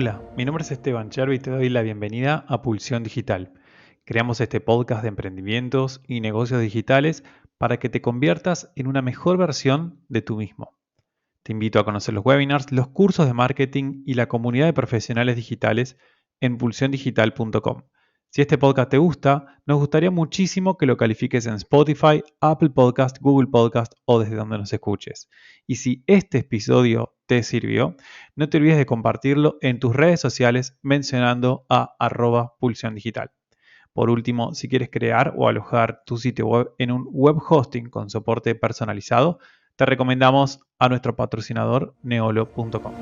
Hola, mi nombre es Esteban Chervi y te doy la bienvenida a Pulsión Digital. Creamos este podcast de emprendimientos y negocios digitales para que te conviertas en una mejor versión de tú mismo. Te invito a conocer los webinars, los cursos de marketing y la comunidad de profesionales digitales en pulsiondigital.com. Si este podcast te gusta, nos gustaría muchísimo que lo califiques en Spotify, Apple Podcast, Google Podcast o desde donde nos escuches. Y si este episodio te sirvió, no te olvides de compartirlo en tus redes sociales mencionando a @pulsiondigital. Por último, si quieres crear o alojar tu sitio web en un web hosting con soporte personalizado, te recomendamos a nuestro patrocinador neolo.com.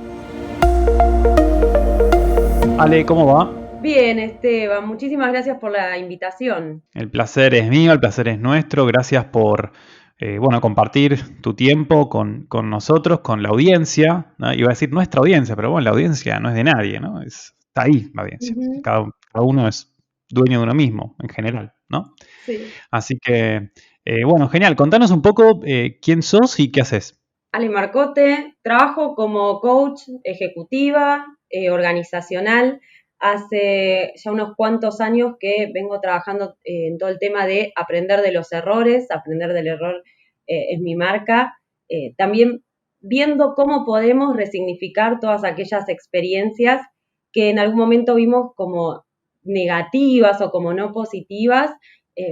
Ale, ¿cómo va? Bien, Esteban, muchísimas gracias por la invitación. El placer es mío, el placer es nuestro. Gracias por compartir tu tiempo con nosotros, con la audiencia, ¿no? Iba a decir nuestra audiencia, pero bueno, la audiencia no es de nadie, ¿no? Está ahí la audiencia. Ujú. Cada uno es dueño de uno mismo, en general, ¿no? Sí. Así que, bueno, genial. Contanos un poco quién sos y qué haces. Ale Marcote, trabajo como coach ejecutiva, organizacional. Hace ya unos cuantos años que vengo trabajando en todo el tema de aprender de los errores, aprender del error es mi marca. También viendo cómo podemos resignificar todas aquellas experiencias que en algún momento vimos como negativas o como no positivas.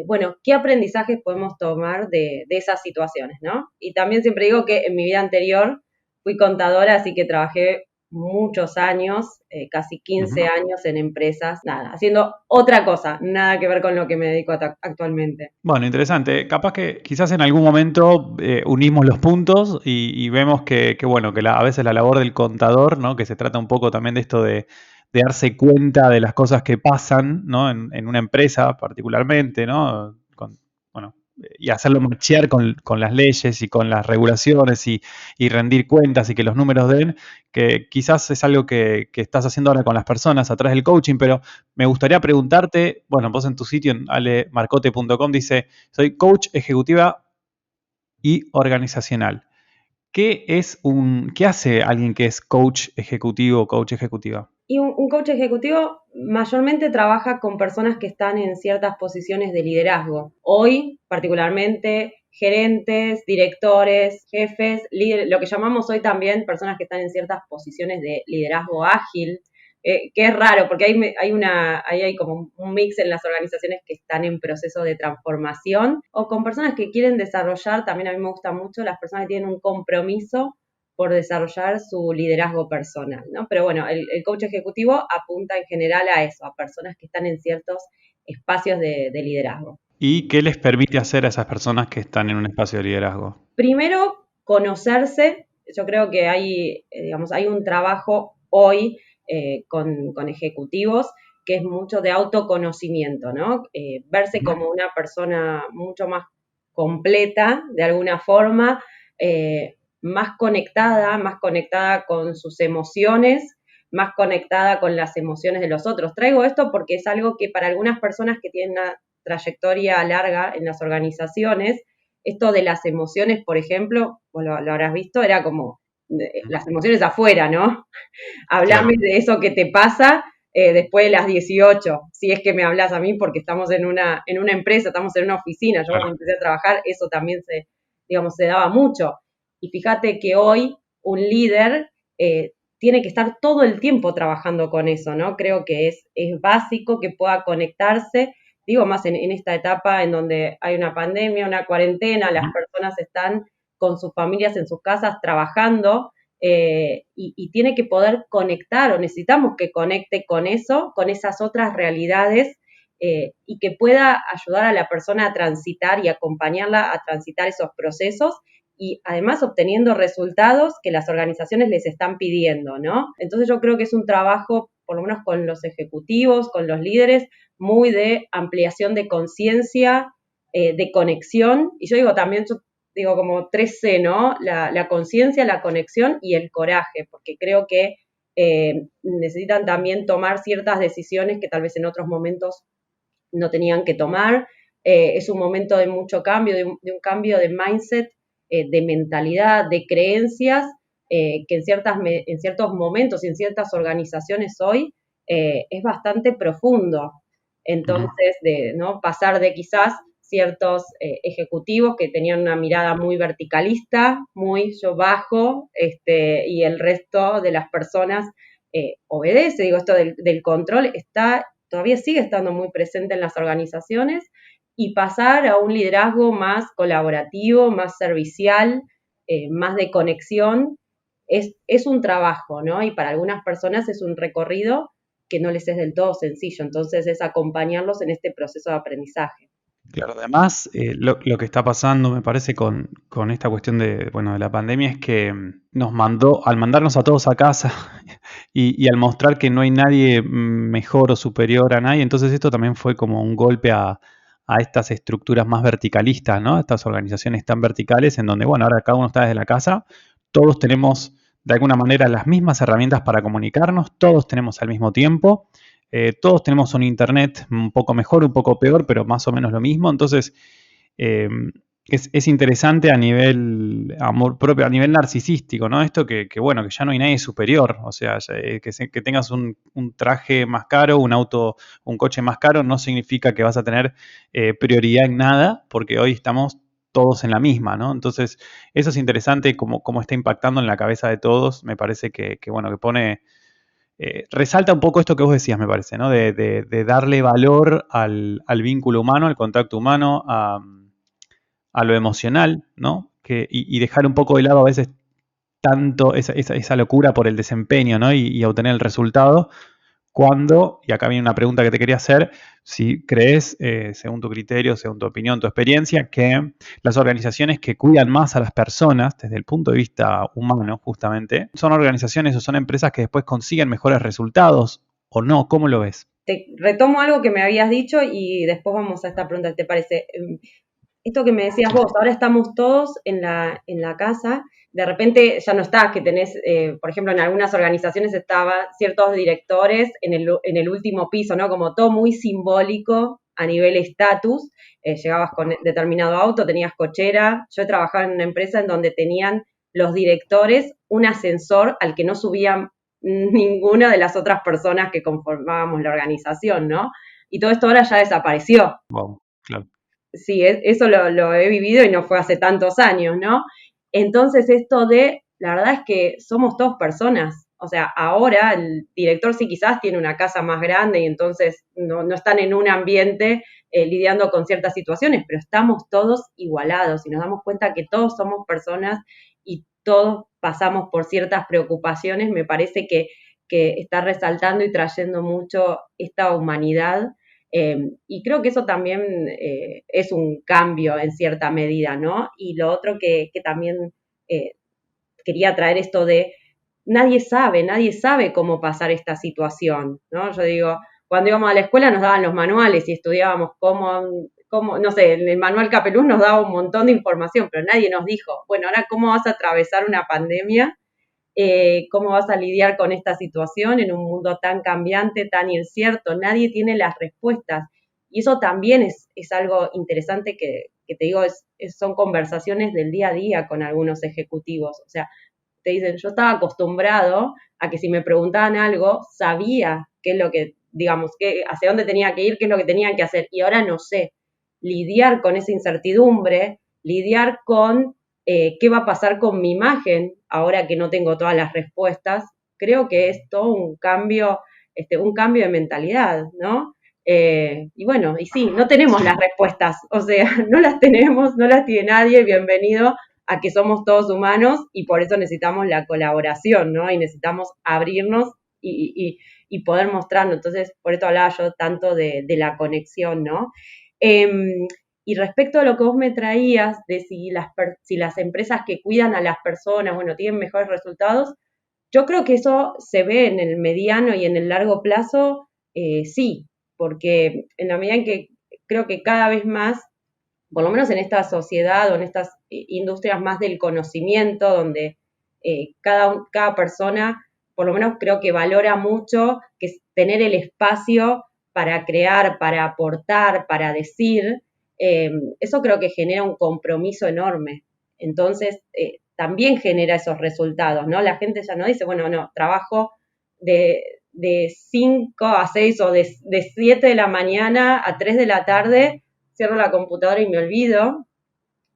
Bueno, ¿qué aprendizajes podemos tomar de esas situaciones, ¿no? Y también siempre digo que en mi vida anterior fui contadora, así que trabajé muchos años, casi 15 Ujú. años en empresas, nada, haciendo otra cosa, nada que ver con lo que me dedico actualmente. Bueno, interesante. Capaz que quizás en algún momento unimos los puntos y vemos bueno, a veces la labor del contador, ¿no? Que se trata un poco también de esto de darse cuenta de las cosas que pasan, ¿no? En una empresa particularmente, ¿no? Bueno, y hacerlo machear con las leyes y con las regulaciones y rendir cuentas y que los números den, que quizás es algo que estás haciendo ahora con las personas a través del coaching, pero me gustaría preguntarte, bueno, vos en tu sitio en alemarcote.com dice, soy coach ejecutiva y organizacional. ¿Qué hace alguien que es coach ejecutivo o coach ejecutiva? Y un coach ejecutivo mayormente trabaja con personas que están en ciertas posiciones de liderazgo. Hoy, particularmente, gerentes, directores, jefes, líderes, lo que llamamos hoy también personas que están en ciertas posiciones de liderazgo ágil, que es raro porque ahí hay como un mix en las organizaciones que están en proceso de transformación o con personas que quieren desarrollar, también a mí me gusta mucho, las personas que tienen un compromiso por desarrollar su liderazgo personal, ¿no? Pero bueno, el coach ejecutivo apunta en general a eso, a personas que están en ciertos espacios de liderazgo. ¿Y qué les permite hacer a esas personas que están en un espacio de liderazgo? Primero, conocerse. Yo creo que digamos, hay un trabajo hoy con ejecutivos que es mucho de autoconocimiento, ¿no? Verse como una persona mucho más completa, de alguna forma, más conectada con sus emociones, más conectada con las emociones de los otros. Traigo esto porque es algo que para algunas personas que tienen una trayectoria larga en las organizaciones, esto de las emociones, por ejemplo, vos lo habrás visto, era como las emociones afuera, ¿no? Claro. Hablame de eso que te pasa después de las 18, si es que me hablas a mí, porque estamos en una empresa, estamos en una oficina. Yo cuando Claro. empecé a trabajar, eso también digamos, se daba mucho. Y fíjate que hoy un líder tiene que estar todo el tiempo trabajando con eso, ¿no? Creo que es básico que pueda conectarse, digo más en esta etapa en donde hay una pandemia, una cuarentena, las personas están con sus familias en sus casas trabajando, y tiene que poder conectar, o necesitamos que conecte con eso, con esas otras realidades, y que pueda ayudar a la persona a transitar y acompañarla a transitar esos procesos y además obteniendo resultados que las organizaciones les están pidiendo, ¿no? Entonces yo creo que es un trabajo, por lo menos con los ejecutivos, con los líderes, muy de ampliación de conciencia, de conexión, y yo digo también, yo digo como 3C, ¿no? La conciencia, la conexión y el coraje, porque creo que necesitan también tomar ciertas decisiones que tal vez en otros momentos no tenían que tomar. Es un momento de mucho cambio, de un cambio de mindset, de mentalidad, de creencias, que en ciertos momentos y en ciertas organizaciones hoy es bastante profundo. Entonces, ¿no? Pasar de quizás ciertos ejecutivos que tenían una mirada muy verticalista, muy yo bajo, y el resto de las personas obedece. Digo, esto del control todavía sigue estando muy presente en las organizaciones, y pasar a un liderazgo más colaborativo, más servicial, más de conexión, es un trabajo, ¿no? Y para algunas personas es un recorrido que no les es del todo sencillo. Entonces es acompañarlos en este proceso de aprendizaje. Claro, además, lo que está pasando, me parece, con esta cuestión bueno, de la pandemia es que nos mandó, al mandarnos a todos a casa y al mostrar que no hay nadie mejor o superior a nadie, entonces esto también fue como un golpe a estas estructuras más verticalistas, ¿no? Estas organizaciones tan verticales en donde, bueno, ahora cada uno está desde la casa, todos tenemos de alguna manera las mismas herramientas para comunicarnos, todos tenemos al mismo tiempo. Todos tenemos un internet un poco mejor, un poco peor, pero más o menos lo mismo. Entonces, eh, es interesante a nivel amor propio, a nivel narcisístico, ¿no? Esto bueno, que ya no hay nadie superior. O sea, que tengas un traje más caro, un auto, un coche más caro, no significa que vas a tener prioridad en nada, porque hoy estamos todos en la misma, ¿no? Entonces, eso es interesante cómo está impactando en la cabeza de todos. Me parece bueno, que pone resalta un poco esto que vos decías, me parece, ¿no? De darle valor al vínculo humano, al contacto humano, a lo emocional, ¿no? Y dejar un poco de lado a veces tanto esa locura por el desempeño, ¿no? Y obtener el resultado, cuando, y acá viene una pregunta que te quería hacer, si crees, según tu criterio, según tu opinión, tu experiencia, que las organizaciones que cuidan más a las personas desde el punto de vista humano, justamente, son organizaciones o son empresas que después consiguen mejores resultados o no. ¿Cómo lo ves? Te retomo algo que me habías dicho y después vamos a esta pregunta, ¿te parece? Esto que me decías Sí. vos, ahora estamos todos en la casa, de repente ya no está, que tenés, por ejemplo, en algunas organizaciones estaban ciertos directores en el último piso, ¿no? Como todo muy simbólico a nivel estatus. Llegabas con determinado auto, tenías cochera. Yo he trabajado en una empresa en donde tenían los directores un ascensor al que no subían ninguna de las otras personas que conformábamos la organización, ¿no? Y todo esto ahora ya desapareció. Wow, claro. Sí, eso lo he vivido y no fue hace tantos años, ¿no? Entonces esto la verdad es que somos todos personas. O sea, ahora el director sí quizás tiene una casa más grande y entonces no están en un ambiente lidiando con ciertas situaciones, pero estamos todos igualados y nos damos cuenta que todos somos personas y todos pasamos por ciertas preocupaciones. Me parece que está resaltando y trayendo mucho esta humanidad, y creo que eso también es un cambio en cierta medida, ¿no? Y lo otro que también eh, quería traer esto de nadie sabe cómo pasar esta situación, ¿no? Yo digo, cuando íbamos a la escuela nos daban los manuales y estudiábamos cómo, no sé, en el manual Capeluz nos daba un montón de información, pero nadie nos dijo, bueno, ahora cómo vas a atravesar una pandemia, cómo vas a lidiar con esta situación en un mundo tan cambiante, tan incierto. Nadie tiene las respuestas. Y eso también es algo interesante que te digo, son conversaciones del día a día con algunos ejecutivos. O sea, te dicen, yo estaba acostumbrado a que si me preguntaban algo, sabía qué es lo que, digamos, hacia dónde tenía que ir, qué es lo que tenían que hacer. Y ahora no sé. Lidiar con esa incertidumbre, lidiar con qué va a pasar con mi imagen ahora que no tengo todas las respuestas, creo que es todo un cambio de mentalidad, ¿no? Y bueno, y sí, no tenemos Sí. las respuestas, o sea, no las tenemos, no las tiene nadie, bienvenido a que somos todos humanos y por eso necesitamos la colaboración, ¿no? Y necesitamos abrirnos y poder mostrarnos. Entonces, por eso hablaba yo tanto de la conexión, ¿no? Y respecto a lo que vos me traías, de si las empresas que cuidan a las personas, bueno, tienen mejores resultados, yo creo que eso se ve en el mediano y en el largo plazo, sí, porque en la medida en que creo que cada vez más, por lo menos en esta sociedad o en estas industrias más del conocimiento, donde cada persona, por lo menos creo que valora mucho que es tener el espacio para crear, para aportar, para decir, eso creo que genera un compromiso enorme. Entonces, también genera esos resultados, ¿no? La gente ya no dice, bueno, no, trabajo de 5 a 6 o de 7 de la mañana a 3 de la tarde, cierro la computadora y me olvido,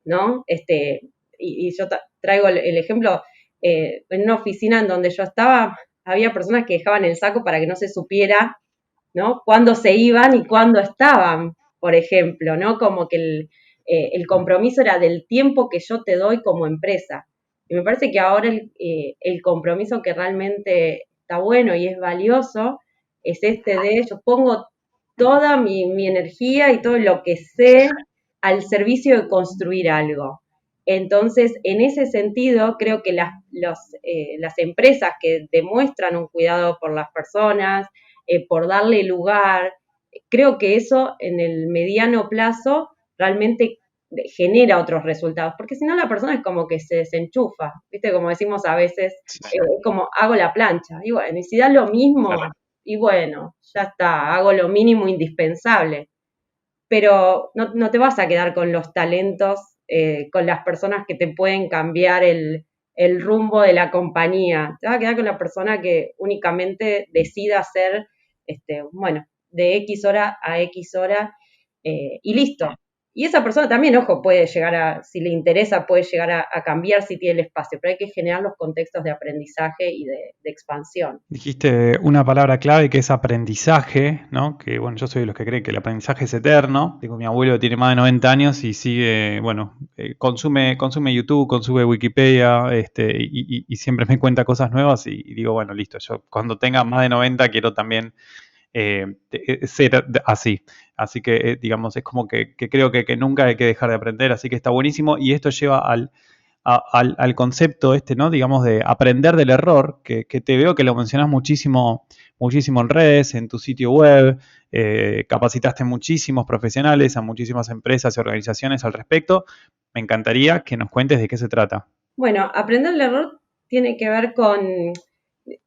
¿no? Y yo traigo el ejemplo, en una oficina en donde yo estaba, había personas que dejaban el saco para que no se supiera, ¿no? Cuándo se iban y cuándo estaban, por ejemplo, ¿no? Como que el compromiso era del tiempo que yo te doy como empresa. Y me parece que ahora el compromiso que realmente está bueno y es valioso es este de yo pongo toda mi energía y todo lo que sé al servicio de construir algo. Entonces, en ese sentido, creo que las empresas que demuestran un cuidado por las personas, por darle lugar, creo que eso en el mediano plazo realmente genera otros resultados, porque si no la persona es como que se desenchufa, ¿viste? Como decimos a veces, Sí, como hago la plancha, y bueno, y si da lo mismo, claro. y bueno, ya está, hago lo mínimo indispensable, pero no te vas a quedar con los talentos, con las personas que te pueden cambiar el rumbo de la compañía. Te vas a quedar con la persona que únicamente decida hacer, bueno, de X hora a X hora y listo. Y esa persona también, ojo, puede llegar si le interesa, puede llegar a cambiar si tiene el espacio, pero hay que generar los contextos de aprendizaje y de expansión. Dijiste una palabra clave que es aprendizaje, ¿no? Que bueno, yo soy de los que creen que el aprendizaje es eterno. Digo, mi abuelo tiene más de 90 años y sigue, bueno, consume YouTube, consume Wikipedia, y siempre me cuenta cosas nuevas y digo, bueno, listo, yo cuando tenga más de 90 quiero también ser así. Así que, digamos, es como que creo que nunca hay que dejar de aprender, así que está buenísimo. Y esto lleva al concepto ¿no? Digamos, de aprender del error, que te veo que lo mencionas muchísimo, muchísimo en redes, en tu sitio web, capacitaste muchísimos profesionales, a muchísimas empresas y organizaciones al respecto. Me encantaría que nos cuentes de qué se trata. Bueno, aprender el error tiene que ver con,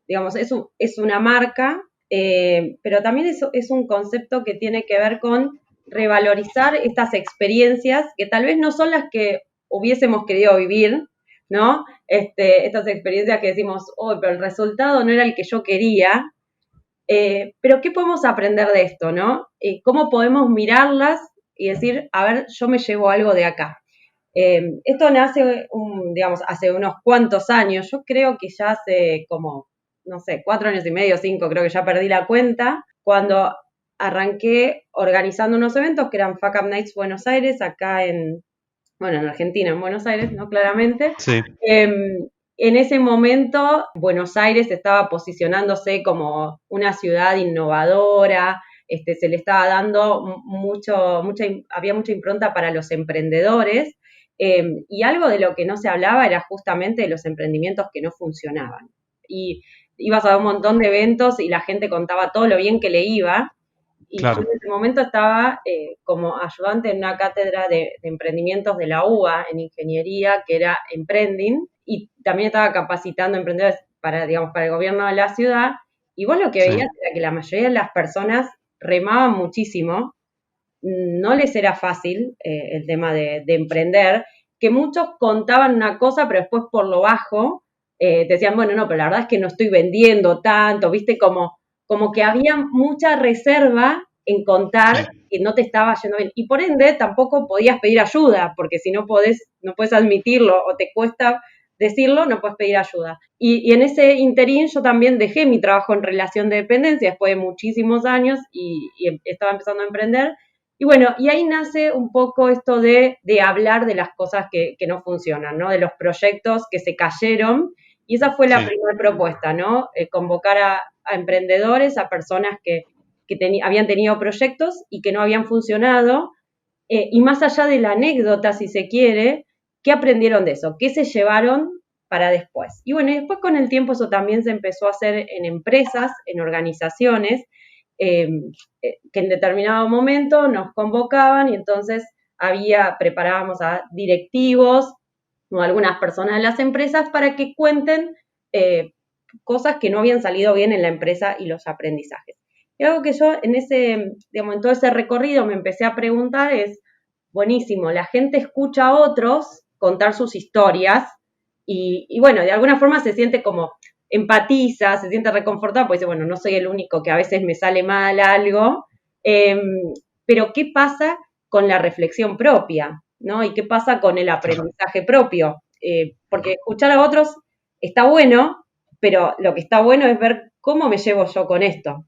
digamos, es una marca, pero también es un concepto que tiene que ver con revalorizar estas experiencias que tal vez no son las que hubiésemos querido vivir, ¿no? Estas experiencias que decimos, oh, pero el resultado no era el que yo quería, pero ¿qué podemos aprender de esto, no? ¿Cómo podemos mirarlas y decir, a ver, yo me llevo algo de acá? Esto nace, digamos, hace unos cuantos años, yo creo que ya hace como, no sé, 4 años y medio, 5, creo que ya perdí la cuenta, cuando arranqué organizando unos eventos que eran Fuck Up Nights Buenos Aires, acá bueno, en Argentina, en Buenos Aires, ¿no? Claramente. Sí, En ese momento, Buenos Aires estaba posicionándose como una ciudad innovadora, se le estaba dando había mucha impronta para los emprendedores, y algo de lo que no se hablaba era justamente de los emprendimientos que no funcionaban. Y ibas a un montón de eventos y la gente contaba todo lo bien que le iba, y yo claro. en ese momento estaba como ayudante en una cátedra de emprendimientos de la UBA en ingeniería, que era Emprending, y también estaba capacitando emprendedores para, digamos, para el gobierno de la ciudad, y vos lo que Sí, veías era que la mayoría de las personas remaban muchísimo, no les era fácil el tema de emprender, que muchos contaban una cosa, pero después por lo bajo decían, bueno, no, pero la verdad es que no estoy vendiendo tanto, viste, como que había mucha reserva en contar sí, que no te estaba yendo bien. Y por ende tampoco podías pedir ayuda, porque si no puedes admitirlo o te cuesta decirlo, no puedes pedir ayuda. Y en ese interín yo también dejé mi trabajo en relación de dependencia después de muchísimos años y estaba empezando a emprender. Y bueno, y ahí nace un poco esto de hablar de las cosas que no funcionan, ¿no? De los proyectos que se cayeron. Y esa fue la sí, primera propuesta, ¿no? Convocar a emprendedores, a personas que habían tenido proyectos y que no habían funcionado. Y más allá de la anécdota, si se quiere, ¿qué aprendieron de eso? ¿Qué se llevaron para después? Y bueno, y después con el tiempo eso también se empezó a hacer en empresas, en organizaciones, eh, que en determinado momento nos convocaban y entonces preparábamos a directivos o algunas personas de las empresas para que cuenten cosas que no habían salido bien en la empresa y los aprendizajes. Y algo que yo digamos, en todo ese recorrido me empecé a preguntar es, buenísimo, la gente escucha a otros contar sus historias, Y bueno, de alguna forma se siente como empatiza, se siente reconfortado, porque dice, bueno, no soy el único que a veces me sale mal algo, eh, pero ¿qué pasa con la reflexión propia? ¿No? ¿Y qué pasa con el Claro. aprendizaje propio? Porque escuchar a otros está bueno, pero lo que está bueno es ver cómo me llevo yo con esto,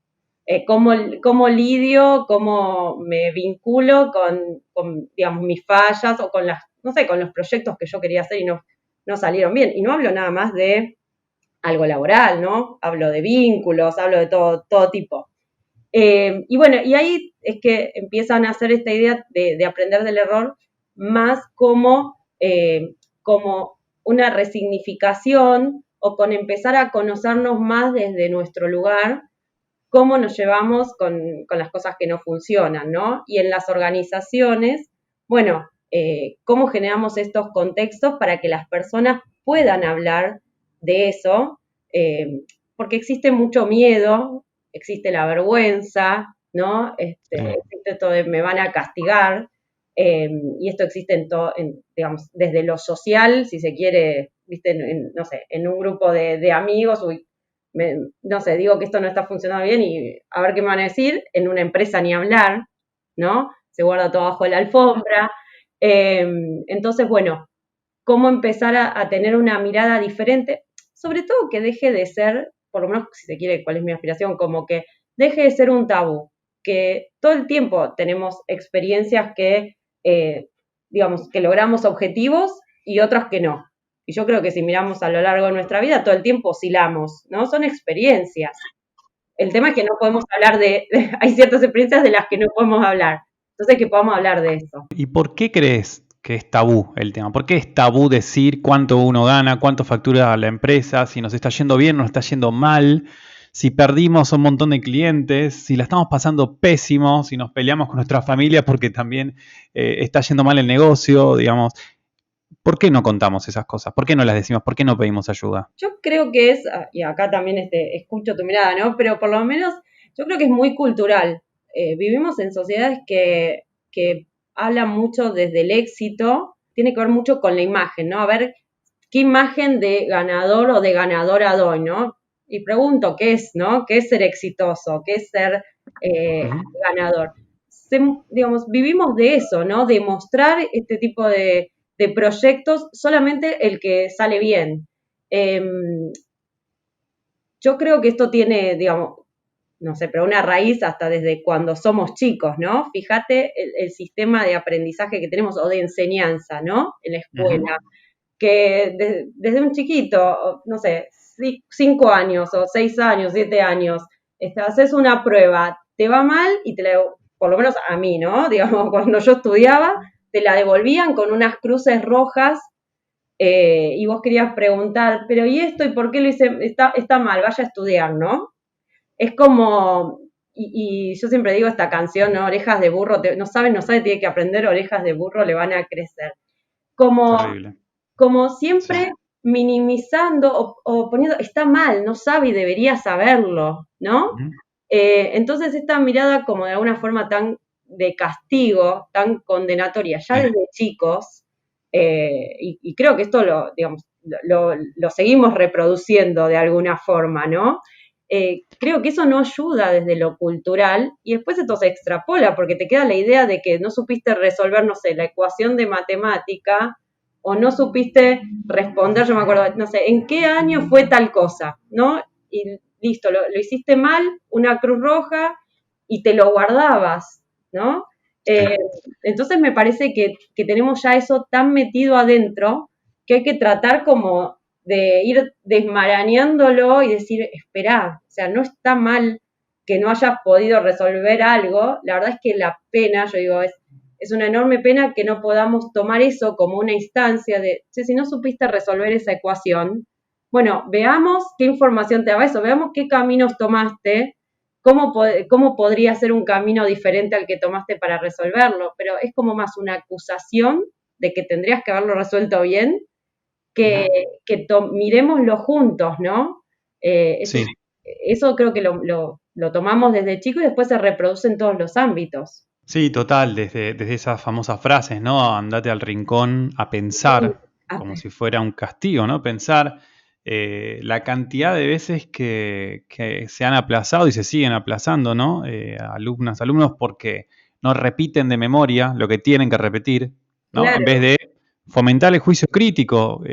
cómo lidio, cómo me vinculo con, digamos, mis fallas o con las, no sé, con los proyectos que yo quería hacer y no salieron bien. Y no hablo nada más de algo laboral, ¿no? Hablo de vínculos, hablo de todo tipo. Y bueno, y ahí es que empiezan a hacer esta idea de aprender del error más como una resignificación o con empezar a conocernos más desde nuestro lugar, cómo nos llevamos con las cosas que no funcionan, ¿no? Y en las organizaciones, bueno, cómo generamos estos contextos para que las personas puedan hablar de eso, eh, porque existe mucho miedo, existe la vergüenza, ¿no? Sí. Existe esto de me van a castigar, eh, y esto existe digamos, desde lo social, si se quiere, viste, no sé, en un grupo de amigos, uy, no sé, digo que esto no está funcionando bien y a ver qué me van a decir, en una empresa ni hablar, ¿no? Se guarda todo bajo la alfombra. Eh, entonces, bueno, cómo empezar a tener una mirada diferente, sobre todo que deje de ser, por lo menos si se quiere, cuál es mi aspiración, como que deje de ser un tabú, que todo el tiempo tenemos experiencias digamos, que logramos objetivos y otras que no. Y yo creo que si miramos a lo largo de nuestra vida, todo el tiempo oscilamos, ¿no? Son experiencias. El tema es que no podemos hablar hay ciertas experiencias de las que no podemos hablar. Entonces, que podamos hablar de eso. ¿Y por qué crees que es tabú el tema? ¿Por qué es tabú decir cuánto uno gana, cuánto factura la empresa, si nos está yendo bien, nos está yendo mal, si perdimos un montón de clientes, si la estamos pasando pésimo, si nos peleamos con nuestra familia porque también está yendo mal el negocio, digamos? ¿Por qué no contamos esas cosas? ¿Por qué no las decimos? ¿Por qué no pedimos ayuda? Yo creo que y acá también escucho tu mirada, ¿no? Pero por lo menos yo creo que es muy cultural. Vivimos en sociedades que hablan mucho desde el éxito, tiene que ver mucho con la imagen, ¿no? A ver qué imagen de ganador o de ganadora doy, ¿no? Y pregunto, ¿qué es, no? ¿Qué es ser exitoso? ¿Qué es ser Ujú. ganador? Digamos, vivimos de eso, ¿no? De mostrar este tipo de proyectos, solamente el que sale bien. Eh, yo creo que esto tiene, digamos, no sé, pero una raíz hasta desde cuando somos chicos, ¿no? Fíjate el sistema de aprendizaje que tenemos o de enseñanza, ¿no? En la Ujú. escuela, que desde un chiquito, no sé, 5 años o 6 años, 7 años, haces una prueba, te va mal y por lo menos a mí, ¿no? Digamos, cuando yo estudiaba, te la devolvían con unas cruces rojas y vos querías preguntar, pero ¿y esto? ¿Y por qué lo hice? Está mal, vaya a estudiar, ¿no? Es como, y yo siempre digo esta canción, ¿no? Orejas de burro, no sabe, tiene que aprender, orejas de burro le van a crecer. Como, Terrible. como Sí. siempre minimizando o poniendo, está mal, no sabe y debería saberlo, ¿no? Ujú. Entonces esta mirada como de alguna forma tan de castigo, tan condenatoria, ya Sí. desde chicos, y creo que esto digamos, lo seguimos reproduciendo de alguna forma, ¿no? Creo que eso no ayuda desde lo cultural y después esto se extrapola porque te queda la idea de que no supiste resolver, no sé, la ecuación de matemática o no supiste responder, yo me acuerdo, no sé, ¿en qué año fue tal cosa? ¿No? Y listo, lo hiciste mal, una cruz roja y te lo guardabas, ¿no? Sí. Eh, entonces me parece que tenemos ya eso tan metido adentro que hay que tratar como de ir desmarañándolo y decir, esperá, o sea, no está mal que no hayas podido resolver algo, la verdad es que la pena, yo digo, es una enorme pena que no podamos tomar eso como una instancia de, si no supiste resolver esa ecuación, bueno, veamos qué información te daba eso, veamos qué caminos tomaste, cómo podría ser un camino diferente al que tomaste para resolverlo, pero es como más una acusación de que tendrías que haberlo resuelto bien que, Ujú. miremoslo juntos, ¿no? Sí. Eso creo que lo tomamos desde chico y después se reproduce en todos los ámbitos. Sí, total, desde esas famosas frases, ¿no? Andate al rincón a Sí, pensar. como si fuera un castigo, ¿no? Pensar la cantidad de veces que se han aplazado y se siguen aplazando, ¿no? Alumnos porque no repiten de memoria lo que tienen que repetir, ¿no? En vez Claro, de fomentar el juicio crítico.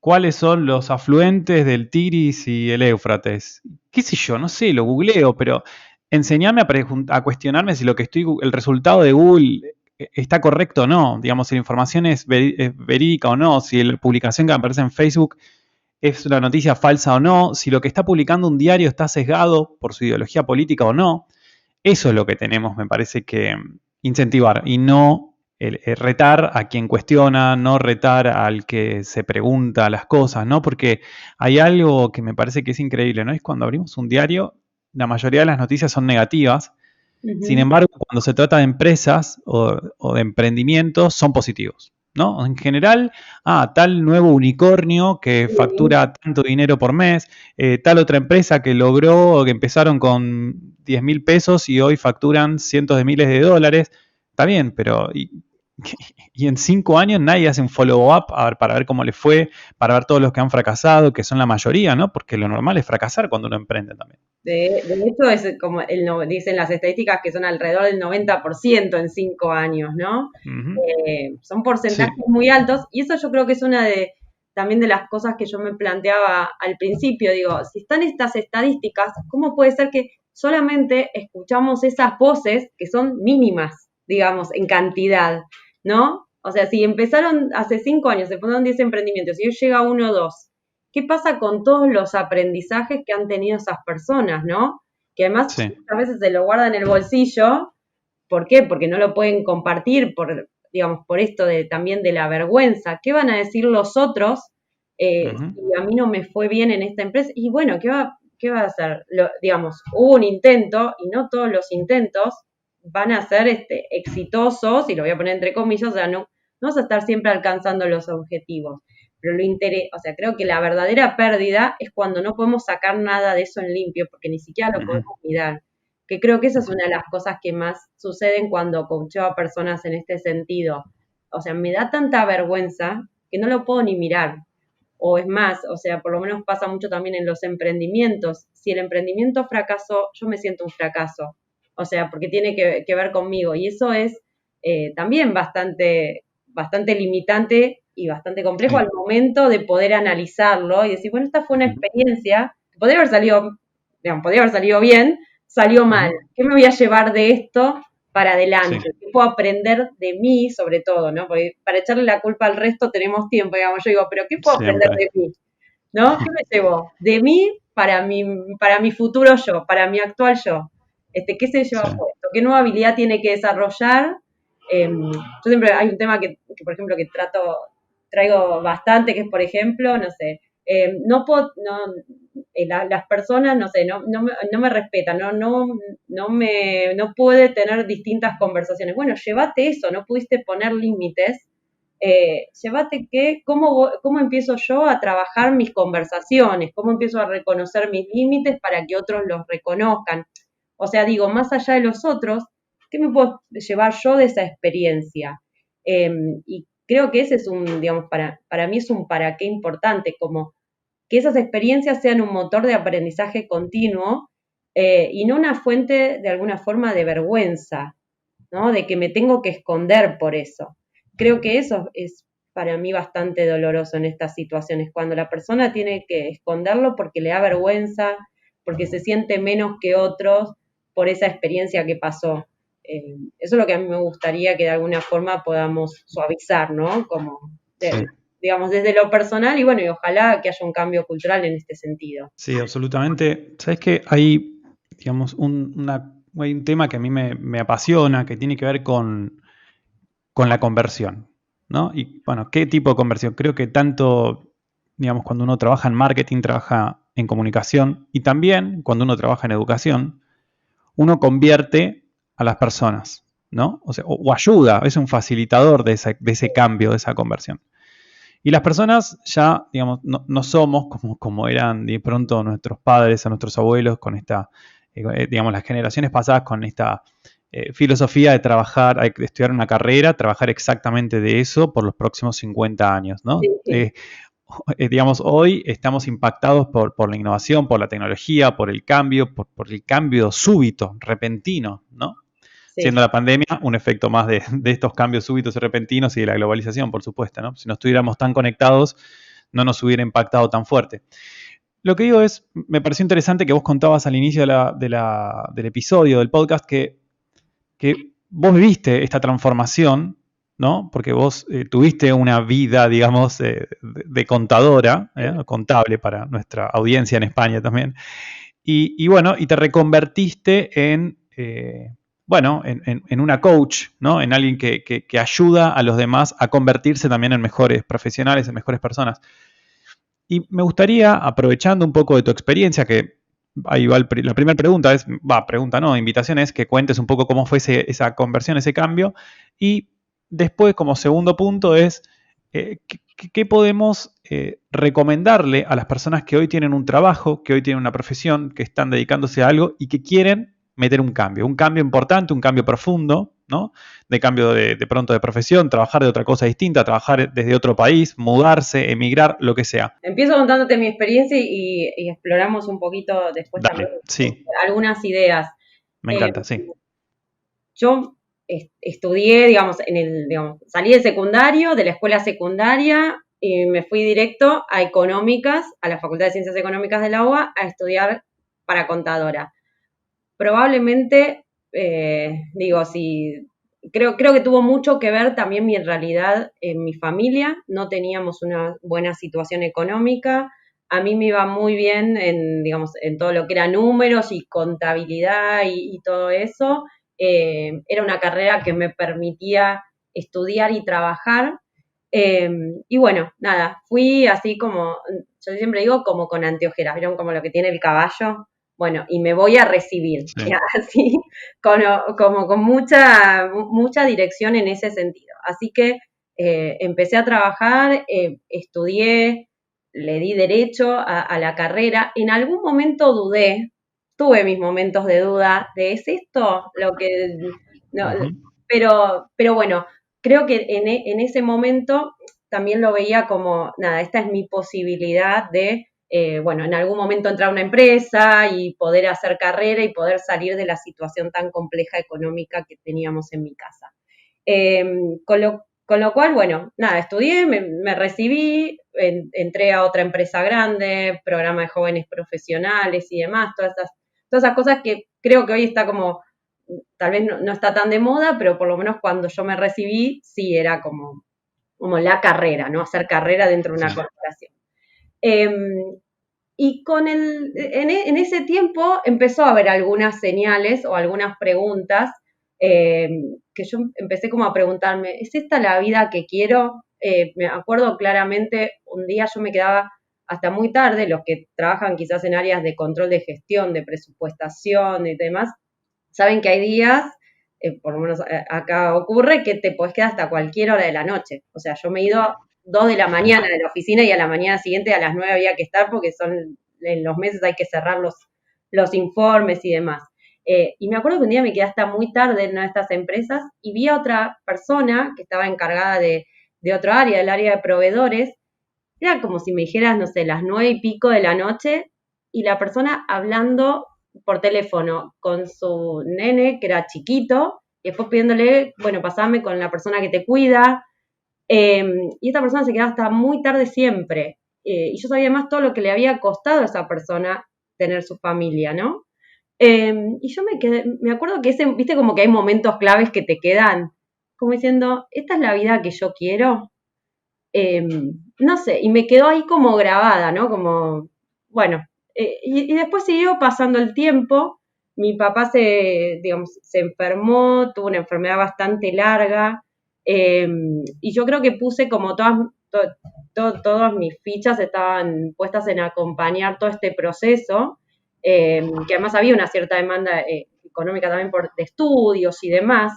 ¿Cuáles son los afluentes del Tigris y el Éufrates? ¿Qué sé yo? No sé, lo googleo, pero enseñame a cuestionarme si el resultado de Google está correcto o no, digamos, si la información es verídica o no, si la publicación que aparece en Facebook es una noticia falsa o no, si lo que está publicando un diario está sesgado por su ideología política o no. Eso es lo que tenemos, me parece, que incentivar y no retar a quien cuestiona, no retar al que se pregunta las cosas, ¿no? Porque hay algo que me parece que es increíble, ¿no? Es cuando abrimos un diario, la mayoría de las noticias son negativas. Sin ujú, embargo, cuando se trata de empresas o de emprendimientos, son positivos, ¿no? En general, tal nuevo unicornio que sí, factura tanto dinero por mes, tal otra empresa que logró, que empezaron con 10.000 pesos y hoy facturan cientos de miles de dólares. Está bien, pero y en 5 años nadie hace un follow-up para ver cómo le fue, para ver todos los que han fracasado, que son la mayoría, ¿no? Porque lo normal es fracasar cuando uno emprende también. de hecho, es como dicen las estadísticas que son alrededor del 90% en 5 años, ¿no? Ujú. Son porcentajes Sí. muy altos y eso yo creo que es una también de las cosas que yo me planteaba al principio. Digo, si están estas estadísticas, ¿cómo puede ser que solamente escuchamos esas voces que son mínimas, digamos, en cantidad, ¿no? O sea, si empezaron hace 5 años, se fundaron 10 emprendimientos y hoy llega uno o dos, ¿qué pasa con todos los aprendizajes que han tenido esas personas, ¿no? Que además Sí. a veces se lo guardan en el bolsillo. ¿Por qué? Porque no lo pueden compartir digamos, por esto también de la vergüenza. ¿Qué van a decir los otros Ujú. si a mí no me fue bien en esta empresa? Y bueno, ¿qué va a hacer? Digamos, hubo un intento y no todos los intentos van a ser exitosos, y lo voy a poner entre comillas, o sea, no vas a estar siempre alcanzando los objetivos. Pero o sea, creo que la verdadera pérdida es cuando no podemos sacar nada de eso en limpio, porque ni siquiera lo Ujú. podemos mirar. Que creo que esa es Ujú. una de las cosas que más suceden cuando coacheo a personas en este sentido. O sea, me da tanta vergüenza que no lo puedo ni mirar. O es más, o sea, por lo menos pasa mucho también en los emprendimientos. Si el emprendimiento fracasó, yo me siento un fracaso. O sea, porque tiene que ver conmigo. Y eso es también bastante limitante y bastante complejo Sí. al momento de poder analizarlo y decir, bueno, esta fue una Ujú. experiencia, podría haber salido, digamos, podría haber salido bien, salió mal. Ujú. ¿Qué me voy a llevar de esto para Sí. adelante? ¿Qué puedo aprender de mí, sobre todo, ¿no? Porque para echarle la culpa al resto tenemos tiempo, digamos. Yo digo, pero ¿qué puedo aprender Siempre. de mí? ¿No? ¿Qué me llevo? De mí para mi futuro yo, para mi actual yo. ¿Qué se lleva Sí. puesto? ¿Qué nueva habilidad tiene que desarrollar? Yo siempre hay un tema que, por ejemplo, que traigo bastante, que es, por ejemplo, no sé, no puedo, no, las personas, no sé, no me respetan, no puede tener distintas conversaciones. Bueno, llévate eso, no pudiste poner límites, llévate cómo empiezo yo a trabajar mis conversaciones, cómo empiezo a reconocer mis límites para que otros los reconozcan. O sea, digo, más allá de los otros, ¿qué me puedo llevar yo de esa experiencia? Y creo que ese es digamos, para mí es un para qué importante, como que esas experiencias sean un motor de aprendizaje continuo y no una fuente de alguna forma de vergüenza, ¿no? De que me tengo que esconder por eso. Creo que eso es para mí bastante doloroso en estas situaciones, cuando la persona tiene que esconderlo porque le da vergüenza, porque se siente menos que otros por esa experiencia que pasó. Eso es lo que a mí me gustaría que de alguna forma podamos suavizar, ¿no? Como, Sí. digamos, desde lo personal y bueno, y ojalá que haya un cambio cultural en este sentido. Sí, absolutamente. Sabes que hay, digamos, hay un tema que a mí me apasiona, que tiene que ver con la conversión, ¿no? Y bueno, ¿qué tipo de conversión? Creo que tanto, digamos, cuando uno trabaja en marketing, trabaja en comunicación y también cuando uno trabaja en educación, uno convierte a las personas, ¿no? O sea, o ayuda, es un facilitador de ese cambio, de esa conversión. Y las personas ya, digamos, no somos como eran de pronto nuestros padres o nuestros abuelos con esta, digamos, las generaciones pasadas con esta filosofía de trabajar, de estudiar una carrera, trabajar exactamente de eso por los próximos 50 años, ¿no? Sí. Digamos, hoy estamos impactados por la innovación, por la tecnología, por el cambio, por el cambio súbito, repentino, ¿no? Sí. Siendo la pandemia un efecto más de estos cambios súbitos y repentinos y de la globalización, por supuesto, ¿no? Si no estuviéramos tan conectados, no nos hubiera impactado tan fuerte. Lo que digo es, me pareció interesante que vos contabas al inicio del episodio, del podcast, que vos viviste esta transformación, ¿no? Porque vos tuviste una vida, digamos, de contadora, contable para nuestra audiencia en España también, y bueno, y te reconvertiste bueno, en una coach, ¿no? En alguien que ayuda a los demás a convertirse también en mejores profesionales, en mejores personas. Y me gustaría, aprovechando un poco de tu experiencia, que ahí va la primera pregunta, pregunta no, invitación es que cuentes un poco cómo fue esa conversión, ese cambio. Y después, como segundo punto, es qué podemos recomendarle a las personas que hoy tienen un trabajo, que hoy tienen una profesión, que están dedicándose a algo y que quieren meter un cambio importante, un cambio profundo, ¿no? De cambio de pronto de profesión, trabajar de otra cosa distinta, trabajar desde otro país, mudarse, emigrar, lo que sea. Empiezo contándote mi experiencia y exploramos un poquito después también Dale, sí, algunas ideas. me Eh, encanta, sí. yo estudié, digamos, salí del secundario, de la escuela secundaria, y me fui directo a Económicas, a la Facultad de Ciencias Económicas de la UBA, a estudiar para contadora. Probablemente, si creo que tuvo mucho que ver también mi realidad en mi familia, no teníamos una buena situación económica, a mí me iba muy bien digamos, en todo lo que era números y contabilidad y todo eso. Era una carrera que me permitía estudiar y trabajar. Eh, y bueno, nada, fui así como, yo siempre digo, como con anteojeras, ¿vieron? Como lo que tiene el caballo. Bueno, y me voy a recibir, Sí. así, como con mucha dirección en ese sentido. Así que empecé a trabajar, estudié, le di derecho a la carrera. En algún momento dudé, tuve mis momentos de duda de, ¿es esto lo que...? No, Ujú. pero bueno, creo que en ese momento también lo veía como, nada, esta es mi posibilidad de, bueno, en algún momento entrar a una empresa y poder hacer carrera y poder salir de la situación tan compleja económica que teníamos en mi casa. Eh, con lo cual, bueno, nada, estudié, me recibí, entré a otra empresa grande, programa de jóvenes profesionales y demás, todas esas cosas que creo que hoy está como, tal vez no está tan de moda, pero por lo menos cuando yo me recibí, sí era como la carrera, ¿no? Hacer carrera dentro de Sí. una corporación. Eh, y en ese tiempo empezó a haber algunas señales o algunas preguntas eh, que yo empecé como a preguntarme, ¿es esta la vida que quiero? Me acuerdo claramente, un día yo me quedaba hasta muy tarde, los que trabajan quizás en áreas de control de gestión, de presupuestación y demás, saben que hay días, por lo menos acá ocurre, que te puedes quedar hasta cualquier hora de la noche. O sea, yo me he ido 2 de la mañana de la oficina y a la mañana siguiente a las 9 había que estar porque en los meses hay que cerrar los informes y demás. Y me acuerdo que un día me quedé hasta muy tarde en una de estas empresas y vi a otra persona que estaba encargada de otro área, del área de proveedores. Era como si me dijeras, no sé, las 9:00 de la noche y la persona hablando por teléfono con su nene, que era chiquito, y después pidiéndole, bueno, pasame con la persona que te cuida. Y esta persona se quedaba hasta muy tarde siempre. Y yo sabía más todo lo que le había costado a esa persona tener su familia, ¿no? Y yo me acuerdo que viste como que hay momentos claves que te quedan, como diciendo, ¿esta es la vida que yo quiero? No sé, y me quedó ahí como grabada, ¿no? Como, bueno, y después siguió pasando el tiempo, mi papá digamos, se enfermó, tuvo una enfermedad bastante larga, y yo creo que puse como todas mis fichas estaban puestas en acompañar todo este proceso, que además había una cierta demanda económica también de estudios y demás.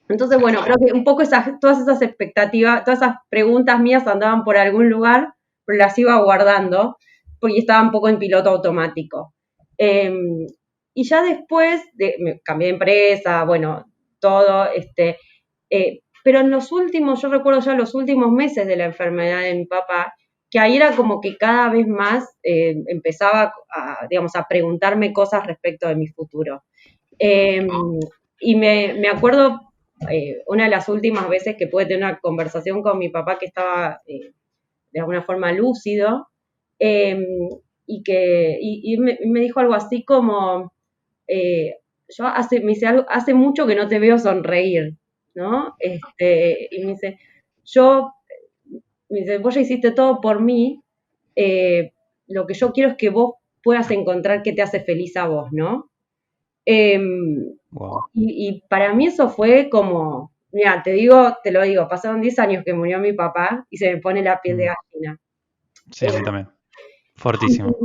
Entonces, bueno, creo que un poco todas esas expectativas, todas esas preguntas mías andaban por algún lugar, pero las iba guardando porque estaba un poco en piloto automático. Y ya después me cambié de empresa, bueno, todo, pero en los últimos, yo recuerdo ya los últimos meses de la enfermedad de mi papá, que ahí era como que cada vez más empezaba digamos, a preguntarme cosas respecto de mi futuro. Y me acuerdo una de las últimas veces que pude tener una conversación con mi papá que estaba de alguna forma lúcido, eh, y me dijo algo así como, me dice algo, hace mucho que no te veo sonreír, ¿no? Y yo, me dice, vos ya hiciste todo por mí, lo que yo quiero es que vos puedas encontrar qué te hace feliz a vos, ¿no? Eh, Wow. y para mí eso fue como, mira, te lo digo, pasaron 10 años que murió mi papá y se me pone la piel de Mm. gallina. Sí, a mí también. Fortísimo.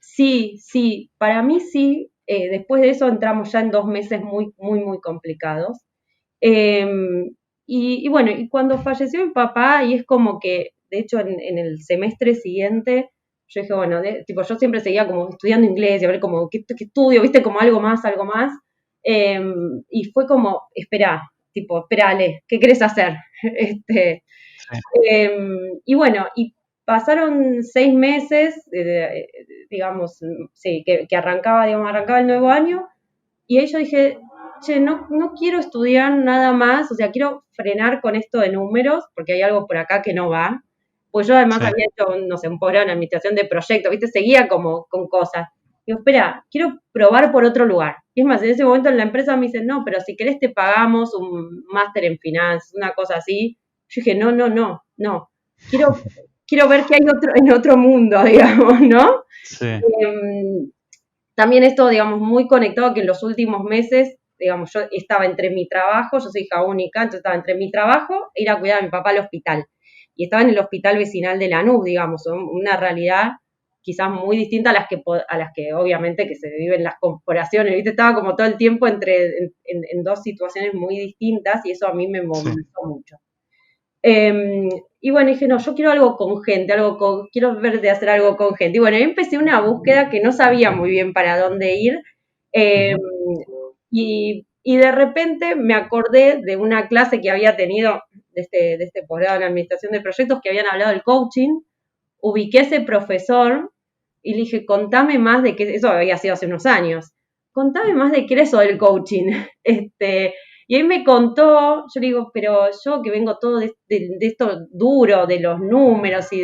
Sí, sí, para mí sí. Después de eso entramos ya en 2 meses muy, muy, muy complicados. Eh, y bueno, y cuando falleció mi papá, y es como que, de hecho, en el semestre siguiente, yo dije, bueno, tipo, yo siempre seguía como estudiando inglés y a ver como, ¿qué estudio? ¿Viste? Como algo más, algo más. Eh, y fue como, espera, tipo, espérale, ¿qué querés hacer? Este, Sí, y bueno, y pasaron 6 meses, digamos, sí, que arrancaba el nuevo año, y ahí yo dije, che, no quiero estudiar nada más, o sea, quiero frenar con esto de números, porque hay algo por acá que no va. Pues yo además sí. había hecho, no sé, un posgrado en administración de proyectos, ¿viste? Seguía como con cosas. Digo, espera, quiero probar por otro lugar. Y es más, en ese momento en la empresa me dicen, no, pero si querés te pagamos un máster en finanzas, una cosa así. Yo dije, no. Quiero ver qué hay en otro mundo, digamos, ¿no? Sí. Eh, También esto, digamos, muy conectado que en los últimos meses, digamos, yo estaba entre mi trabajo, yo soy hija única, entonces estaba entre mi trabajo e ir a cuidar a mi papá al hospital. Y estaba en el hospital vecinal de Lanús, digamos, una realidad quizás muy distinta a las que obviamente que se viven las corporaciones, ¿viste? Estaba como todo el tiempo en dos situaciones muy distintas y eso a mí me Sí. movilizó mucho. Y bueno, dije, no, yo quiero algo con gente, quiero ver de hacer algo con gente. Y bueno, ahí empecé una búsqueda que no sabía muy bien para dónde ir. Eh, Ujú. y de repente me acordé de una clase que había tenido de este posgrado en administración de proyectos que habían hablado del coaching. Ubiqué a ese profesor y le dije, contame más de qué, eso había sido hace unos años, contame más de qué era eso del coaching. Y él me contó, yo le digo, pero yo que vengo todo de esto duro, de los números y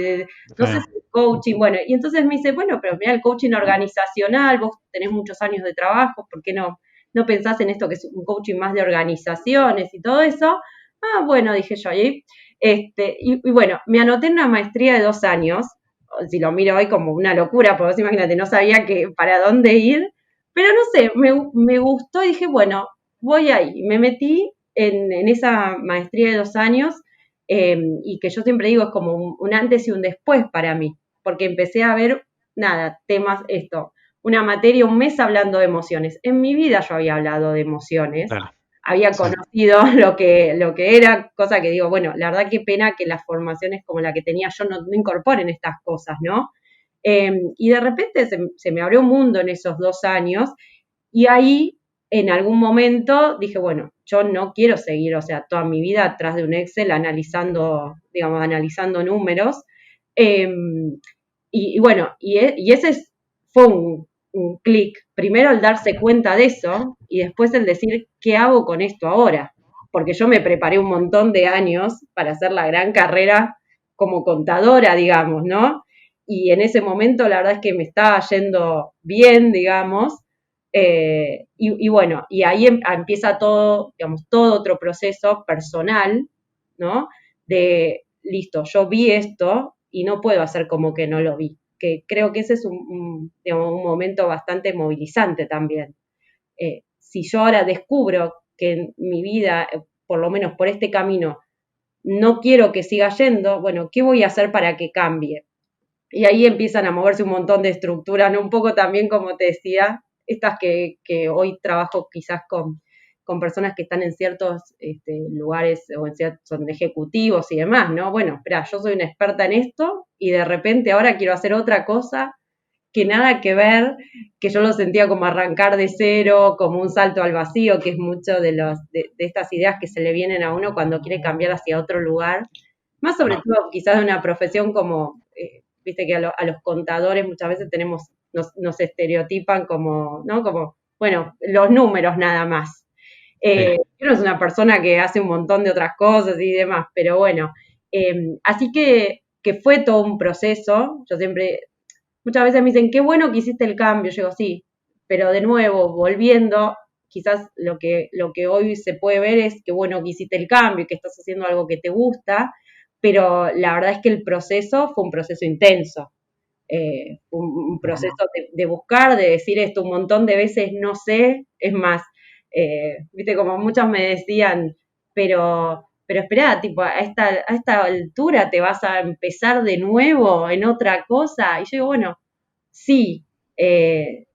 no Sí, sé si coaching, bueno, y entonces me dice, bueno, pero mira, el coaching organizacional, vos tenés muchos años de trabajo, ¿por qué no pensás en esto que es un coaching más de organizaciones y todo eso? Ah, bueno, dije yo, y bueno, me anoté en una maestría de 2 años, si lo miro hoy como una locura, porque vos imagínate, no sabía para dónde ir, pero no sé, me gustó y dije, bueno, voy ahí. Me metí en esa maestría de 2 años, y que yo siempre digo es como un antes y un después para mí, porque empecé a ver, nada, temas, una materia, un mes hablando de emociones. En mi vida yo había hablado de emociones, claro. había Sí, conocido lo que era, cosa que digo, bueno, la verdad qué pena que las formaciones como la que tenía yo no incorporen estas cosas, ¿no? Y de repente se me abrió un mundo en esos 2 años y ahí en algún momento dije, bueno, yo no quiero seguir, o sea, toda mi vida atrás de un Excel analizando, digamos, analizando números. Eh, y bueno, y ese fue un clic. Primero el darse cuenta de eso y después el decir, ¿qué hago con esto ahora? Porque yo me preparé un montón de años para hacer la gran carrera como contadora, digamos, ¿no? Y en ese momento la verdad es que me estaba yendo bien, digamos, y bueno, y ahí empieza todo, digamos, todo otro proceso personal, ¿no? De, listo, yo vi esto y no puedo hacer como que no lo vi. Que creo que ese es digamos, un momento bastante movilizante también. Si yo ahora descubro que en mi vida, por lo menos por este camino, no quiero que siga yendo, bueno, ¿qué voy a hacer para que cambie? Y ahí empiezan a moverse un montón de estructuras, ¿no? Un poco también, como te decía, estas que hoy trabajo quizás con personas que están en ciertos lugares o son ejecutivos y demás, ¿no? Bueno, espera, yo soy una experta en esto y de repente ahora quiero hacer otra cosa que nada que ver, que yo lo sentía como arrancar de cero, como un salto al vacío, que es mucho de estas ideas que se le vienen a uno cuando quiere cambiar hacia otro lugar. Más sobre todo quizás de una profesión como, viste que a los contadores muchas veces nos estereotipan como, ¿no? Como, bueno, los números nada más. Uno es una persona que hace un montón de otras cosas y demás, pero bueno, así que fue todo un proceso. Yo siempre, muchas veces me dicen, qué bueno que hiciste el cambio. Yo digo, sí, pero de nuevo, volviendo, quizás lo que hoy se puede ver es que bueno que hiciste el cambio y que estás haciendo algo que te gusta, pero la verdad es que el proceso fue un proceso intenso. Un proceso de buscar, de decir esto un montón de veces, no sé, es más, viste, como muchos me decían, pero espera, tipo, a esta altura te vas a empezar de nuevo en otra cosa. Y yo digo, bueno, sí,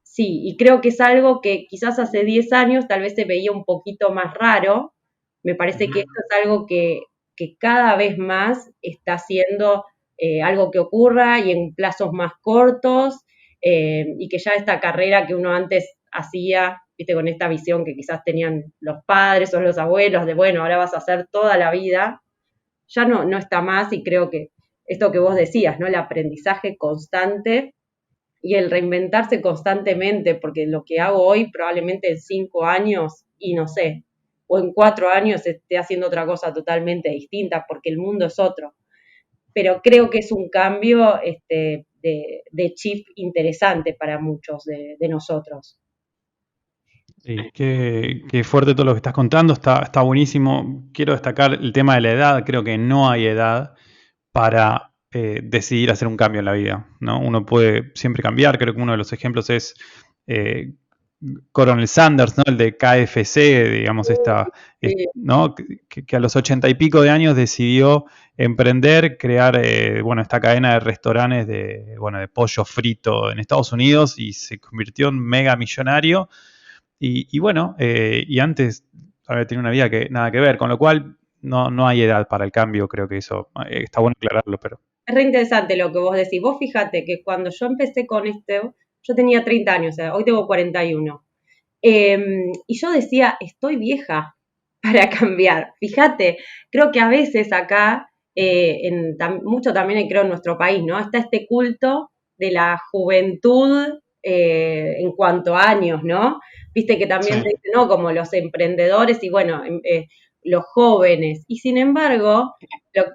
sí, y creo que es algo que quizás hace 10 años tal vez se veía un poquito más raro. Me parece que esto es algo que cada vez más está siendo algo que ocurra y en plazos más cortos, y que ya esta carrera que uno antes hacía, viste, con esta visión que quizás tenían los padres o los abuelos de, bueno, ahora vas a hacer toda la vida, ya no está más. Y creo que esto que vos decías, ¿no? El aprendizaje constante y el reinventarse constantemente, porque lo que hago hoy probablemente en 5 años, y no sé, o en 4 años esté haciendo otra cosa totalmente distinta, porque el mundo es otro. Pero creo que es un cambio de chip interesante para muchos de nosotros. Sí, qué fuerte todo lo que estás contando, está buenísimo. Quiero destacar el tema de la edad, creo que no hay edad para decidir hacer un cambio en la vida, ¿no? Uno puede siempre cambiar, creo que uno de los ejemplos es eh, Coronel Sanders, ¿no? El de KFC, digamos, Sí, ¿no? Que a los 80 y pico de años decidió emprender, crear, bueno, esta cadena de restaurantes bueno, de pollo frito en Estados Unidos y se convirtió en mega millonario y bueno, y antes había tenido una vida que nada que ver, con lo cual no hay edad para el cambio, creo que eso está bueno aclararlo, pero es re interesante lo que vos decís. Vos fíjate que cuando yo empecé con esto, yo tenía 30 años, o sea, hoy tengo 41. Y yo decía, estoy vieja para cambiar. Fíjate, creo que a veces acá, mucho también creo en nuestro país, ¿no? Está este culto de la juventud en cuanto a años, ¿no? Viste que también sí, te dicen, ¿no? Como los emprendedores y bueno, los jóvenes. Y sin embargo,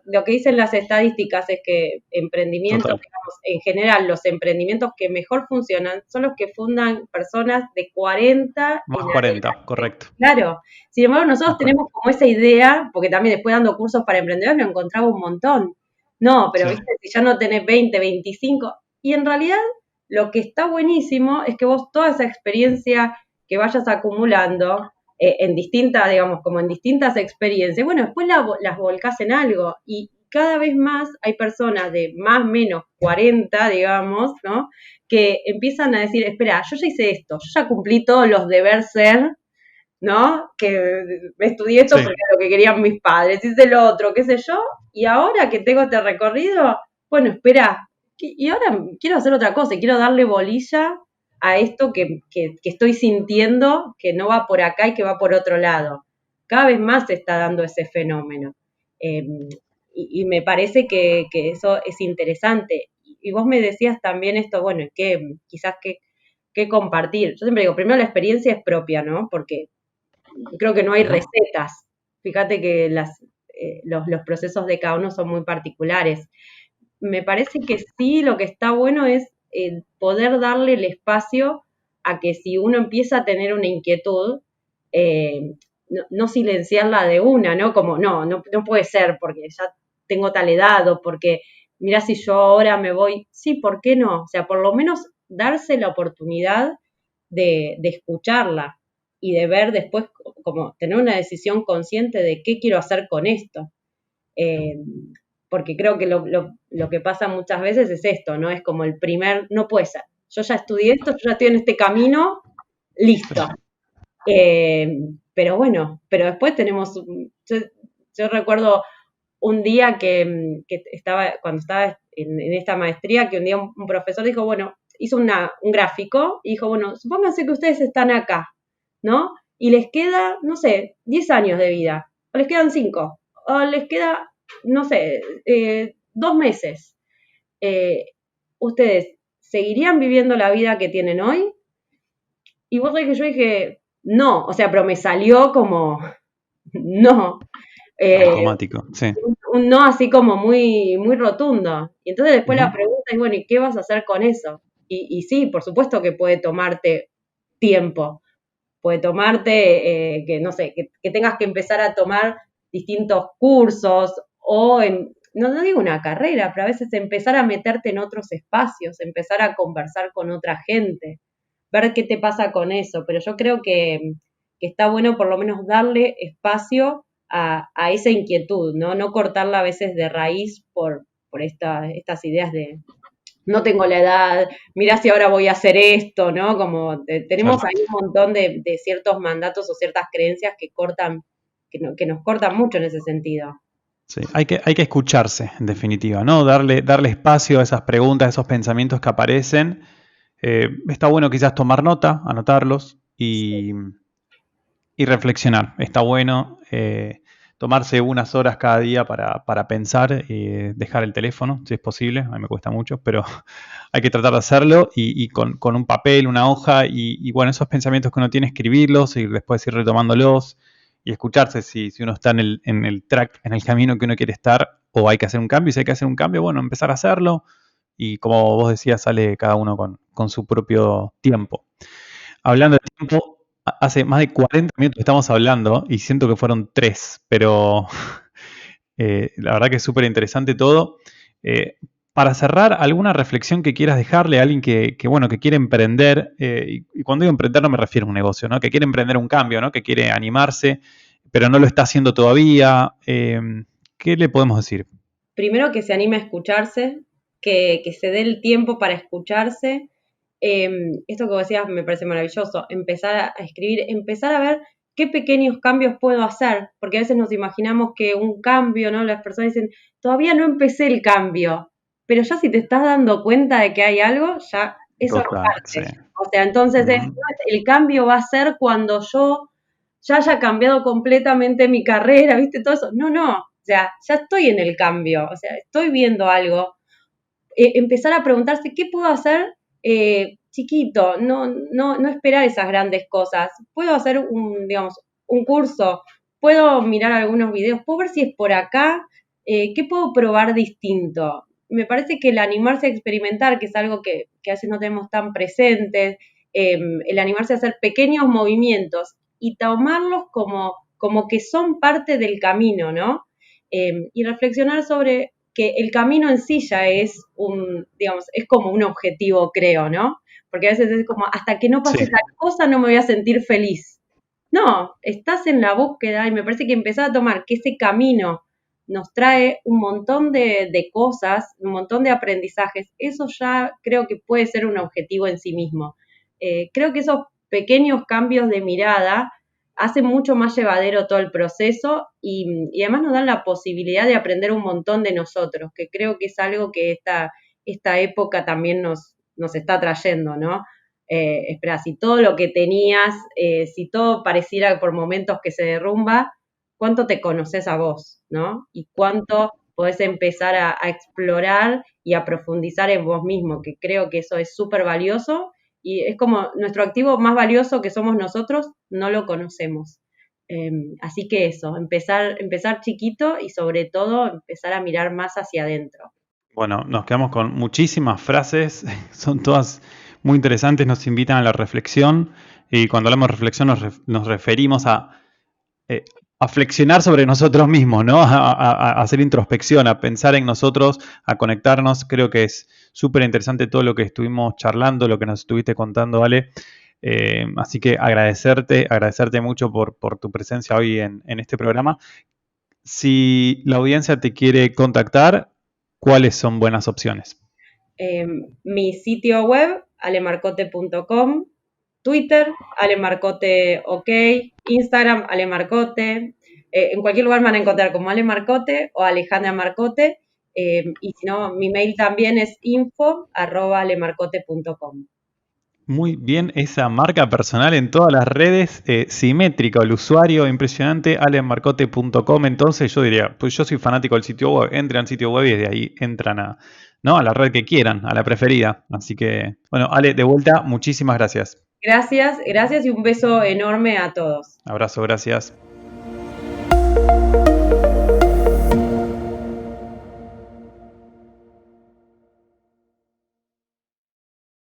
lo que dicen las estadísticas es que emprendimientos, total. digamos, en general, los emprendimientos que mejor funcionan son los que fundan personas de 40 en Más adelante. 40, correcto. Claro. Sin embargo, nosotros Más tenemos 40. como esa idea, porque también después dando cursos para emprendedores lo encontraba un montón. No, pero Sí, viste, si ya no tenés 20, 25, y en realidad lo que está buenísimo es que vos toda esa experiencia que vayas acumulando en distintas, digamos, como en distintas experiencias, bueno, después las volcás en algo y cada vez más hay personas de más o menos 40, digamos, ¿no? Que empiezan a decir, espera, yo ya hice esto, yo ya cumplí todos los deber ser, ¿no? Que estudié esto sí. porque era lo que querían mis padres, hice lo otro, qué sé yo, y ahora que tengo este recorrido, bueno, espera, y ahora quiero hacer otra cosa, y quiero darle bolilla a esto que estoy sintiendo que no va por acá y que va por otro lado. Cada vez más se está dando ese fenómeno. Eh, y me parece que eso es interesante. Y vos me decías también esto, bueno, que quizás que compartir. Yo siempre digo, primero la experiencia es propia, ¿no? Porque creo que no hay Ujú. recetas. Fíjate que los procesos de cada uno son muy particulares. Me parece que sí, lo que está bueno es poder darle el espacio a que si uno empieza a tener una inquietud, no silenciarla de una, ¿no? Como, no puede ser porque ya tengo tal edad o porque, mira, si yo ahora me voy, sí, ¿por qué no? O sea, por lo menos darse la oportunidad de escucharla y de ver después, como tener una decisión consciente de qué quiero hacer con esto. Eh, porque creo que lo que pasa muchas veces es esto, ¿no? Es como el primer, no puede ser. Yo ya estudié esto, yo ya estoy en este camino, listo. Sí. Eh, pero bueno, pero después tenemos, yo recuerdo un día que estaba, cuando estaba en esta maestría, que un día un profesor dijo, bueno, hizo un gráfico y dijo, bueno, supónganse que ustedes están acá, ¿no? Y les queda, no sé, 10 años de vida, o les quedan 5, o les queda, no sé, 2 meses. ¿Ustedes seguirían viviendo la vida que tienen hoy? Y vos sabés que yo dije, no, o sea, pero me salió como, no. Automático, sí. Un no así como muy, muy rotundo. Y entonces después la Ujú. pregunta es, bueno, ¿y qué vas a hacer con eso? Y sí, por supuesto que puede tomarte tiempo, puede tomarte, que no sé, que tengas que empezar a tomar distintos cursos o no digo una carrera, pero a veces empezar a meterte en otros espacios, empezar a conversar con otra gente, ver qué te pasa con eso. Pero yo creo que está bueno por lo menos darle espacio a esa inquietud, ¿no? No cortarla a veces de raíz por estas ideas de no tengo la edad, mirá si ahora voy a hacer esto, ¿no? Como tenemos Claro. ahí un montón de ciertos mandatos o ciertas creencias que cortan, que nos cortan mucho en ese sentido. Sí, hay que escucharse, en definitiva, ¿no? Darle espacio a esas preguntas, a esos pensamientos que aparecen. Está bueno quizás tomar nota, anotarlos y reflexionar. Está bueno tomarse unas horas cada día para pensar, dejar el teléfono, si es posible. A mí me cuesta mucho, pero hay que tratar de hacerlo y con un papel, una hoja y bueno, esos pensamientos que uno tiene, escribirlos y después ir retomándolos y escucharse si uno está en el track, en el camino que uno quiere estar o hay que hacer un cambio. Y si hay que hacer un cambio, bueno, empezar a hacerlo y como vos decías, sale cada uno con su propio tiempo. Hablando de tiempo, hace más de 40 minutos que estamos hablando y siento que fueron 3, pero la verdad que es súper interesante todo. Eh, para cerrar, ¿alguna reflexión que quieras dejarle a alguien bueno, que quiere emprender? Y cuando digo emprender no me refiero a un negocio, ¿no? Que quiere emprender un cambio, ¿no? Que quiere animarse, pero no lo está haciendo todavía. ¿Qué le podemos decir? Primero que se anime a escucharse, que se dé el tiempo para escucharse. Esto que vos decías me parece maravilloso, empezar a escribir, empezar a ver qué pequeños cambios puedo hacer, porque a veces nos imaginamos que un cambio, ¿no? Las personas dicen, todavía no empecé el cambio, pero ya si te estás dando cuenta de que hay algo, ya eso es Total, sí. parte. O sea, entonces Ujú. el cambio va a ser cuando yo ya haya cambiado completamente mi carrera, ¿viste? Todo eso. No, no, o sea, ya estoy en el cambio, o sea, estoy viendo algo. Empezar a preguntarse qué puedo hacer chiquito, no esperar esas grandes cosas. Puedo hacer digamos, un curso, puedo mirar algunos videos, puedo ver si es por acá, qué puedo probar distinto. Me parece que el animarse a experimentar, que es algo que a veces no tenemos tan presentes, el animarse a hacer pequeños movimientos y tomarlos como que son parte del camino, ¿no? Y reflexionar sobre que el camino en sí ya es digamos, es como un objetivo, creo, ¿no? Porque a veces es como, hasta que no pase Sí, tal cosa no me voy a sentir feliz. No, estás en la búsqueda y me parece que empezar a tomar que ese camino nos trae un montón de cosas, un montón de aprendizajes, eso ya creo que puede ser un objetivo en sí mismo. Creo que esos pequeños cambios de mirada hacen mucho más llevadero todo el proceso y además nos dan la posibilidad de aprender un montón de nosotros, que creo que es algo que esta época también nos está trayendo, ¿no? Espera, si todo lo que tenías, si todo pareciera por momentos que se derrumba, ¿cuánto te conoces a vos, ¿no? Y cuánto podés empezar a explorar y a profundizar en vos mismo, que creo que eso es súper valioso y es como nuestro activo más valioso que somos nosotros, no lo conocemos. Así que eso, empezar chiquito y sobre todo empezar a mirar más hacia adentro. bueno, nos quedamos con muchísimas frases, son todas muy interesantes, nos invitan a la reflexión y cuando hablamos de reflexión nos referimos eh, a flexionar sobre nosotros mismos, ¿no? A hacer introspección, a pensar en nosotros, a conectarnos. Creo que es súper interesante todo lo que estuvimos charlando, lo que nos estuviste contando, Ale. Así que agradecerte mucho por tu presencia hoy en este programa. Si la audiencia te quiere contactar, ¿cuáles son buenas opciones? Mi sitio web, alemarcote.com, Twitter, alemarcote ok, Instagram, alemarcote. En cualquier lugar me van a encontrar como Ale Marcote o Alejandra Marcote. y si no, mi mail también es info@lemarcote.com. Muy bien, esa marca personal en todas las redes, simétrica, el usuario impresionante, alemarcote.com. Entonces yo diría, pues yo soy fanático del sitio web, entran al sitio web y desde ahí entran ¿no? a la red que quieran, a la preferida. Así que, bueno, Ale, de vuelta, muchísimas gracias. Gracias y un beso enorme a todos. Abrazo, gracias.